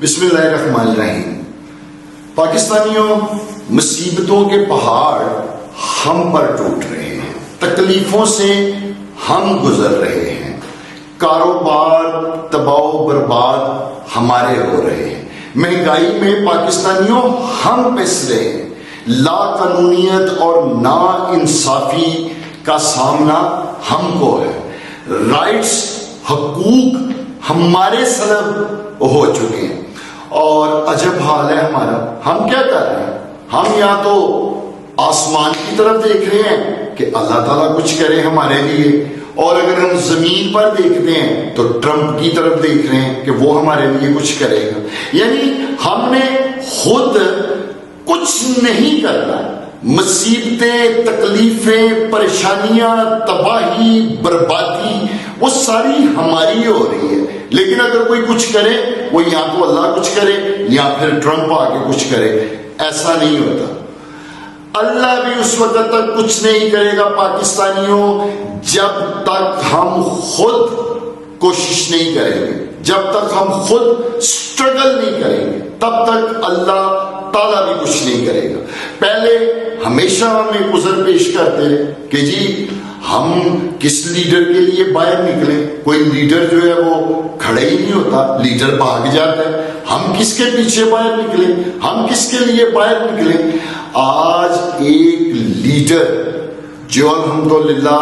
بسم اللہ الرحمن الرحیم۔ پاکستانیوں، مصیبتوں کے پہاڑ ہم پر ٹوٹ رہے ہیں، تکلیفوں سے ہم گزر رہے ہیں، کاروبار تباہ و برباد ہمارے ہو رہے ہیں، مہنگائی میں پاکستانیوں ہم پس رہے ہیں، لا قانونیت اور نا انصافی کا سامنا ہم کو ہے، رائٹس حقوق ہمارے سلب ہو چکے ہیں اور عجب حال ہے ہمارا۔ ہم کیا کر رہے ہیں؟ ہم یا تو آسمان کی طرف دیکھ رہے ہیں کہ اللہ تعالیٰ کچھ کرے ہمارے لیے، اور اگر ہم زمین پر دیکھتے ہیں تو ٹرمپ کی طرف دیکھ رہے ہیں کہ وہ ہمارے لیے کچھ کرے گا۔ یعنی ہم نے خود کچھ نہیں کرنا، مصیبتیں، تکلیفیں، پریشانیاں، تباہی، بربادی وہ ساری ہماری ہو رہی ہے، لیکن اگر کوئی کچھ کرے وہ یا تو اللہ کچھ کرے یا پھر ٹرمپ آ کے کچھ کرے۔ ایسا نہیں ہوتا، اللہ بھی اس وقت تک کچھ نہیں کرے گا پاکستانیوں جب تک ہم خود کوشش نہیں کریں گے، جب تک ہم خود سٹرگل نہیں کریں گے تب تک اللہ تعالیٰ بھی کچھ نہیں کرے گا۔ پہلے ہمیشہ ہم ایک عذر پیش کرتے ہیں کہ جی ہم کس لیڈر کے لیے باہر نکلیں، کوئی لیڈر جو ہے وہ کھڑے ہی نہیں ہوتا، لیڈر بھاگ جاتا ہے، ہم کس کے پیچھے باہر نکلیں، ہم کس کے لیے باہر نکلیں۔ آج ایک لیڈر جو الحمدللہ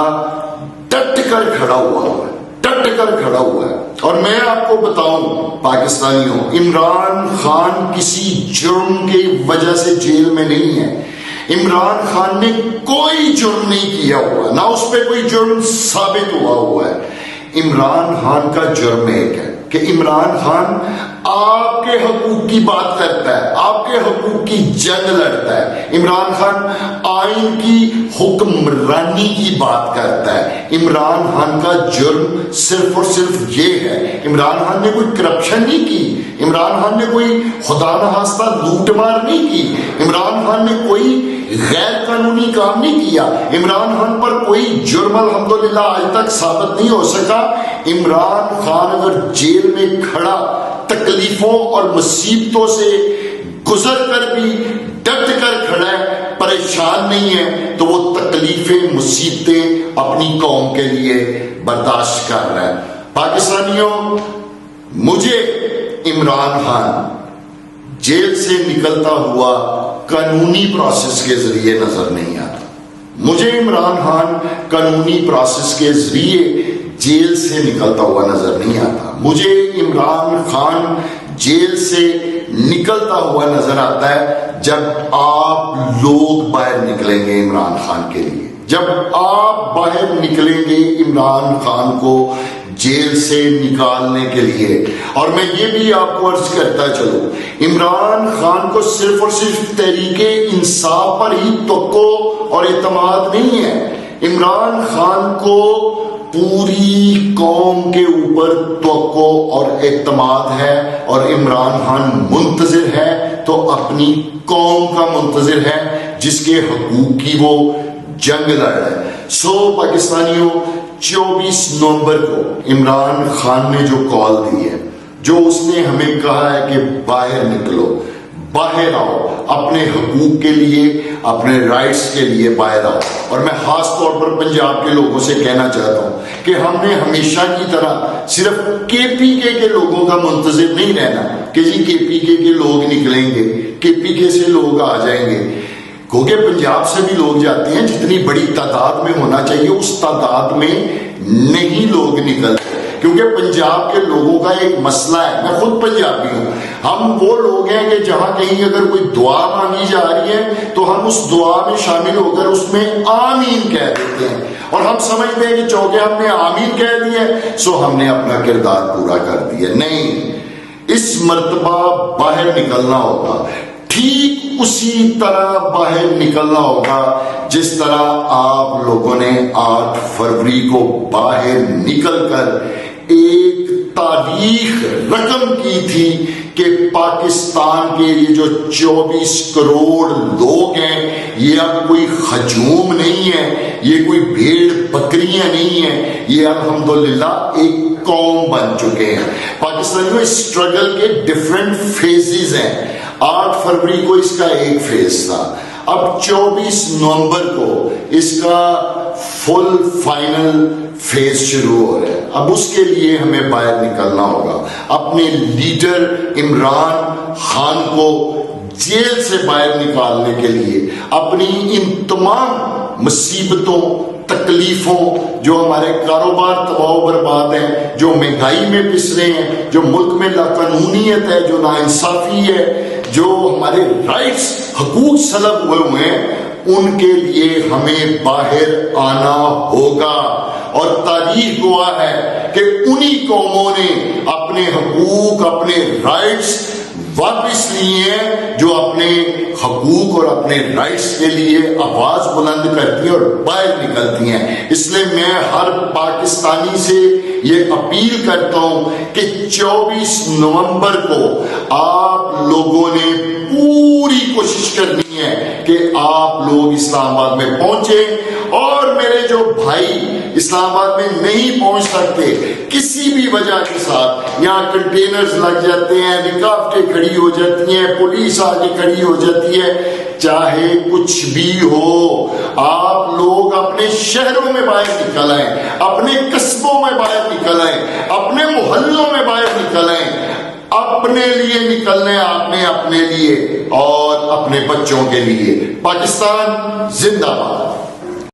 ڈٹ کر کھڑا ہوا ہے، ڈٹ کر کھڑا ہوا ہے، اور میں آپ کو بتاؤں پاکستانیوں، عمران خان کسی جرم کی وجہ سے جیل میں نہیں ہے۔ عمران خان نے کوئی جرم نہیں کیا ہوا، نہ اس پہ کوئی جرم ثابت ہوا ہے۔ عمران خان کا جرم ایک ہے کہ عمران خان آپ کے حقوق کی بات کرتا ہے، آپ کے حقوق کی جنگ لڑتا ہے۔ عمران خان آئین کی حکمرانی کی بات کرتا ہے۔ عمران خان کا جرم صرف اور صرف یہ ہے، عمران خان نے کوئی کرپشن نہیں کی، عمران خان نے کوئی خدا نخواستہ لوٹ مار نہیں کی، عمران خان نے کوئی غیر قانونی کام نہیں کیا، عمران خان پر کوئی جرم الحمدللہ آج تک ثابت نہیں ہو سکا۔ عمران خان اگر جیل میں کھڑا تکلیفوں اور مصیبتوں سے گزر کر بھی ڈٹ کر کھڑا ہے، پریشان نہیں ہے، تو وہ تکلیفیں، مصیبتیں اپنی قوم کے لیے برداشت کر رہا ہے۔ پاکستانیوں، مجھے عمران خان جیل سے نکلتا ہوا قانونی پروسیس کے ذریعے نظر نہیں آتا، مجھے عمران خان قانونی پروسیس کے ذریعے جیل سے نکلتا ہوا نظر نہیں آتا، مجھے عمران خان جیل سے نکلتا ہوا نظر آتا ہے جب آپ لوگ باہر نکلیں گے عمران خان کے لیے، جب آپ باہر نکلیں گے عمران خان کو جیل سے نکالنے کے لیے۔ اور میں یہ بھی آپ کو عرض کرتا چلوں، عمران خان کو صرف اور صرف تحریک انصاف پر ہی توقع اور اعتماد نہیں ہے، عمران خان کو پوری قوم کے اوپر توقع اور اعتماد ہے، اور عمران خان منتظر ہے تو اپنی قوم کا منتظر ہے جس کے حقوق کی وہ جنگ لڑ رہا ہے۔ پاکستانیوں، 24 نومبر کو عمران خان نے جو کال دی ہے، جو اس نے ہمیں کہا ہے کہ باہر نکلو، باہر آؤ، اپنے حقوق کے لیے، اپنے رائٹس کے لیے باہر آؤ۔ اور میں خاص طور پر پنجاب کے لوگوں سے کہنا چاہتا ہوں کہ ہم نے ہمیشہ کی طرح صرف کے پی کے لوگوں کا منتظر نہیں رہنا کہ جی کے پی کے لوگ نکلیں گے، کے پی کے سے لوگ آ جائیں گے، کیونکہ پنجاب سے بھی لوگ جاتے ہیں، جتنی بڑی تعداد میں ہونا چاہیے اس تعداد میں نہیں لوگ نکلتے، کیونکہ پنجاب کے لوگوں کا ایک مسئلہ ہے، میں خود پنجابی ہوں، ہم وہ لوگ ہیں کہ جہاں کہیں اگر کوئی دعا مانگی جا رہی ہے تو ہم اس دعا میں شامل ہو کر اس میں آمین کہہ دیتے ہیں، اور ہم سمجھتے ہیں کہ چونکہ ہم نے آمین کہہ دیا سو ہم نے اپنا کردار پورا کر دیا۔ نہیں، اس مرتبہ باہر نکلنا ہوگا، ٹھیک اسی طرح باہر نکلنا ہوگا جس طرح آپ لوگوں نے 8 فروری کو باہر نکل کر ایک تاریخ رقم کی تھی کہ پاکستان کے یہ جو 24 کروڑ لوگ ہیں یہ اب کوئی ہجوم نہیں ہے، یہ کوئی بھیڑ بکریاں نہیں ہیں، یہ الحمدللہ ایک قوم بن چکے ہیں. پاکستانیوں اسٹرگل کے ڈفرینٹ فیزز ہیں. 8 فروری کو اس کا ایک فیز تھا, اب 24 نومبر کو اس کا فل فائنل فیز شروع ہو رہا ہے. اب اس کے لیے ہمیں باہر نکلنا ہوگا. اپنے لیڈر عمران خان کو جیل سے باہر نکالنے کے لیے, اپنی ان تمام مصیبتوں تکلیفوں, جو ہمارے کاروبار تباہ و برباد ہیں, جو مہنگائی میں پس رہے ہیں, جو ملک میں لاقانونیت ہے, جو ناانصافی ہے, جو ہمارے رائٹس حقوق سلب ہوئے ہیں, ان کے لیے ہمیں باہر آنا ہوگا. اور تاریخ گواہ ہے کہ انہی قوموں نے اپنے حقوق, اپنے رائٹس واپس لیے ہیں, جو اپنے حقوق اور اپنے رائٹس کے لیے آواز بلند کرتی ہیں اور باہر نکلتی ہیں. اس لیے میں ہر پاکستانی سے یہ اپیل کرتا ہوں کہ 24 نومبر کو آپ لوگوں نے پوری کوشش کرنی ہے کہ آپ لوگ اسلام آباد میں پہنچے, اور میرے جو بھائی اسلام آباد میں نہیں پہنچ سکتے کسی بھی وجہ کے ساتھ, یہاں کنٹینرز لگ جاتے ہیں, رکاوٹیں کھڑی ہو جاتی ہیں, پولیس آگے کھڑی ہو جاتی ہے, چاہے کچھ بھی ہو, آپ لوگ اپنے شہروں میں باہر نکل آئیں, اپنے قصبوں میں باہر نکل آئیں, اپنے محلوں میں باہر نکل آئیں. اپنے لیے نکلنے آپ نے, اپنے لیے اور اپنے بچوں کے لیے. پاکستان زندہ باد.